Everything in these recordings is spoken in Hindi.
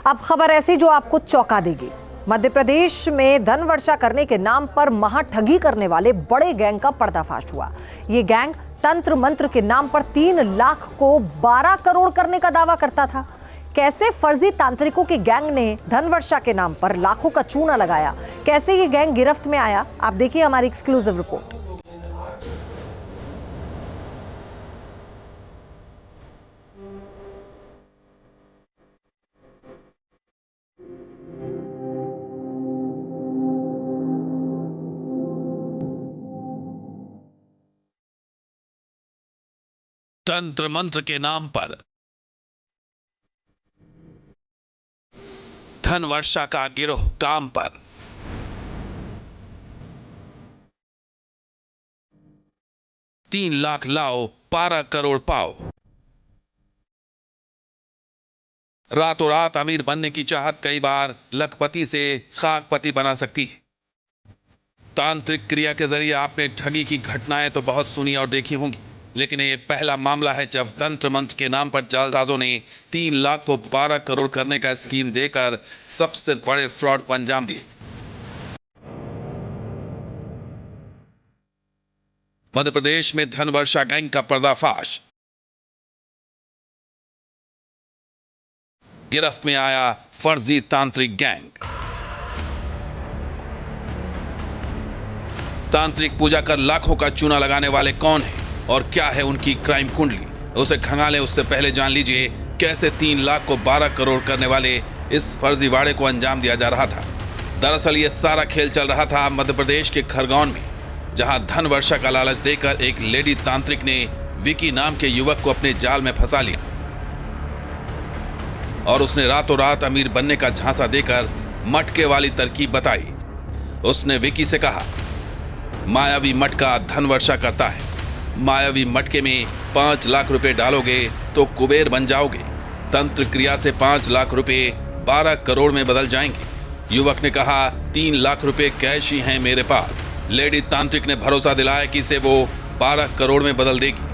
अब खबर ऐसी जो आपको चौंका देगी। मध्य प्रदेश में धन वर्षा करने के नाम पर महाठगी करने वाले बड़े गैंग का पर्दाफाश हुआ। ये गैंग तंत्र मंत्र के नाम पर 3 लाख को 12 करोड़ करने का दावा करता था। कैसे फर्जी तांत्रिकों के गैंग ने धन वर्षा के नाम पर लाखों का चूना लगाया, कैसे ये गैंग गिरफ्त में आया, आप देखिए हमारी एक्सक्लूसिव रिपोर्ट। तंत्र मंत्र के नाम पर धन वर्षा का गिरोह काम पर। तीन लाख लाओ 12 करोड़ पाओ। रातों रात अमीर बनने की चाहत कई बार लखपति से खाकपति बना सकती है। तांत्रिक क्रिया के जरिए आपने ठगी की घटनाएं तो बहुत सुनी और देखी होंगी, लेकिन ये पहला मामला है जब तंत्र मंत्र के नाम पर जालसाजों ने 3 लाख को 12 करोड़ करने का स्कीम देकर सबसे बड़े फ्रॉड को अंजाम दिए। मध्य प्रदेश में धन वर्षा गैंग का पर्दाफाश। गिरफ्त में आया फर्जी तांत्रिक गैंग। तांत्रिक पूजा कर लाखों का चूना लगाने वाले कौन है और क्या है उनकी क्राइम कुंडली, उसे खंगालें। उससे पहले जान लीजिए कैसे 3 लाख को 12 करोड़ करने वाले इस फर्जीवाड़े को अंजाम दिया जा रहा था। दरअसल ये सारा खेल चल रहा था मध्य प्रदेश के खरगोन में, जहां धन वर्षा का लालच देकर एक लेडी तांत्रिक ने विकी नाम के युवक को अपने जाल में फंसा लिया और उसने रातों रात अमीर बनने का झांसा देकर मटके वाली तरकीब बताई। उसने विकी से कहा, मायावी मटका धन वर्षा करता है। मायावी मटके में 5 लाख रुपए डालोगे तो कुबेर बन जाओगे। तंत्र क्रिया से 5 लाख रुपए 12 करोड़ में बदल जाएंगे। युवक ने कहा, 3 लाख रुपए कैश ही हैं मेरे पास। लेडी तांत्रिक ने भरोसा दिलाया कि इसे वो 12 करोड़ में बदल देगी।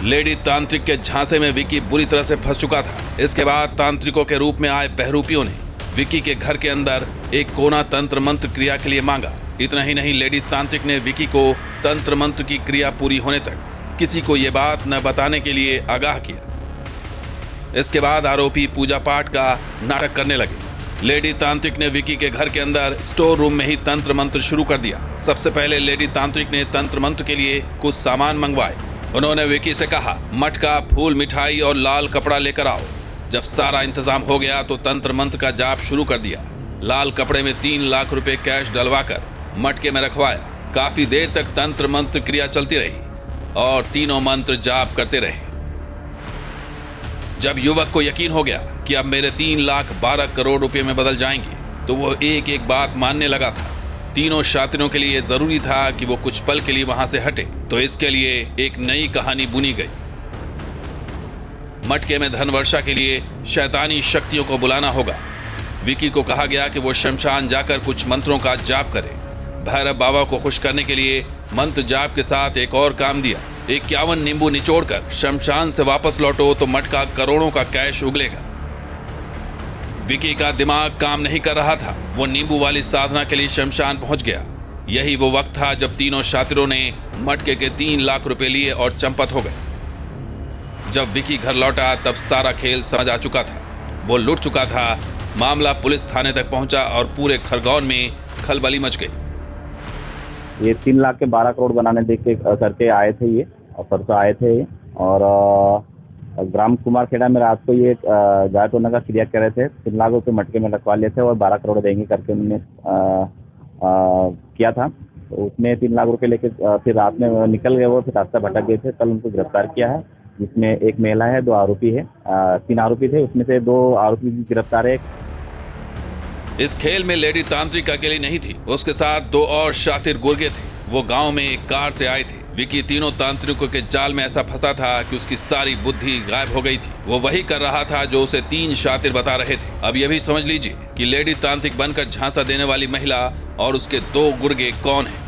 लेडी तांत्रिक के झांसे में विकी बुरी तरह से फंस चुका था। इसके बाद तांत्रिकों के रूप में आए बहरूपियों ने विकी के घर के अंदर एक कोना तंत्र मंत्र क्रिया के लिए मांगा। इतना ही नहीं, लेडी तांत्रिक ने विकी को तंत्र मंत्र की क्रिया पूरी होने तक किसी को यह बात न बताने के लिए आगाह किया। इसके बाद आरोपी पूजा पाठ का नाटक करने लगे। लेडी तांत्रिक ने विकी के घर के अंदर स्टोर रूम में ही तंत्र मंत्र शुरू कर दिया। सबसे पहले लेडी तांत्रिक ने तंत्र मंत्र के लिए कुछ सामान मंगवाए। उन्होंने विकी से कहा, मटका, फूल, मिठाई और लाल कपड़ा लेकर आओ। जब सारा इंतजाम हो गया तो तंत्र मंत्र का जाप शुरू कर दिया। लाल कपड़े में 3 लाख रुपए कैश डलवाकर मटके में रखवाया। काफी देर तक तंत्र मंत्र क्रिया चलती रही और तीनों मंत्र जाप करते रहे। जब युवक को यकीन हो गया कि अब मेरे 3 लाख 12 करोड़ रुपए में बदल जाएंगे, तो वो एक एक बात मानने लगा था। तीनों शातिरों के लिए जरूरी था कि वो कुछ पल के लिए वहां से हटे, तो इसके लिए एक नई कहानी बुनी गई। मटके में धन वर्षा के लिए शैतानी शक्तियों को बुलाना होगा। विकी को कहा गया कि वो शमशान जाकर कुछ मंत्रों का जाप करे। भैरव बाबा को खुश करने के लिए मंत्र जाप के साथ एक और काम दिया, 51 नींबू निचोड़कर शमशान से वापस लौटो तो मटका करोड़ों का कैश उगलेगा। विकी का दिमाग काम नहीं कर रहा था। वो नींबू वाली साधना के लिए शमशान पहुंच गया। यही वो वक्त था जब तीनों शातिरों ने मटके के 3 लाख रुपए लिए और चंपत हो गए। जब विकी घर लौटा तब सारा खेल समझ आ चुका था। वो लुट चुका था। मामला पुलिस थाने तक पहुंचा और पूरे खरगोन में खलबली मच गई। ये 3 लाख के 12 करोड़ बनाने देख के करके आए थे ये, और परसों आए थे ये, और ग्राम कुमार खेड़ा में रात को ये गाय तोड़ने का क्रिया कर रहे थे। 3 लाख रुपए मटके में रखवा लिए थे और 12 करोड़ देंगे करके उन्होंने किया था। तो उसमें 3 लाख रुपए लेके फिर रात में निकल गए। वो फिर रास्ता भटक गए थे। कल उनको गिरफ्तार किया है, जिसमें एक महिला है, 2 आरोपी है। 3 आरोपी थे, उसमें से 2 आरोपी की गिरफ्तार है। इस खेल में लेडी तांत्रिक अकेली नहीं थी, उसके साथ 2 और शातिर गुर्गे थे। वो गांव में एक कार से आए थे। विकी तीनों तांत्रिकों के जाल में ऐसा फंसा था कि उसकी सारी बुद्धि गायब हो गई थी। वो वही कर रहा था जो उसे 3 शातिर बता रहे थे। अब यह भी समझ लीजिए कि लेडी तांत्रिक बनकर झांसा देने वाली महिला और उसके 2 गुर्गे कौन हैं।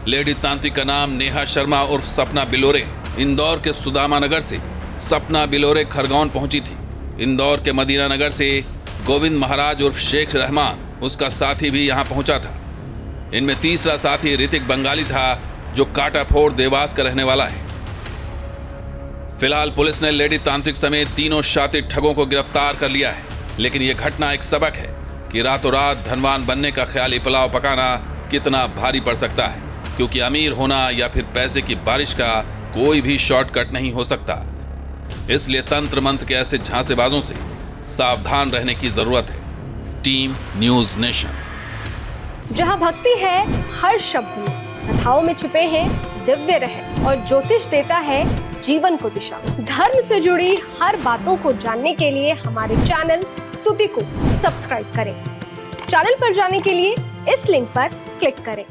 लेडी तांत्रिक का नाम नेहा शर्मा उर्फ सपना बिलोरे इंदौर के सुदामा नगर से सपना बिलोरे खरगोन पहुंची थी। इंदौर के मदीना नगर से गोविंद महाराज उर्फ शेख रहमान, उसका साथी भी यहां पहुंचा था। इनमें तीसरा साथी ऋतिक बंगाली था, जो काटाफोड़ देवास का रहने वाला है। फिलहाल पुलिस ने लेडी तांत्रिक समेत तीनों शातिर ठगों को गिरफ्तार कर लिया है। लेकिन यह घटना एक सबक है कि रातों रात धनवान बनने का ख्याली पुलाव पकाना कितना भारी पड़ सकता है, क्योंकि अमीर होना या फिर पैसे की बारिश का कोई भी शॉर्टकट नहीं हो सकता। इसलिए तंत्र मंत्र के ऐसे झांसेबाजों से सावधान रहने की जरूरत है। Team news nation. जहां भक्ति है हर शब्द में, कथाओं में छुपे हैं दिव्य रहस्य और ज्योतिष देता है जीवन को दिशा। धर्म से जुड़ी हर बातों को जानने के लिए हमारे चैनल स्तुति को सब्सक्राइब करें। चैनल पर जाने के लिए इस लिंक पर क्लिक करें।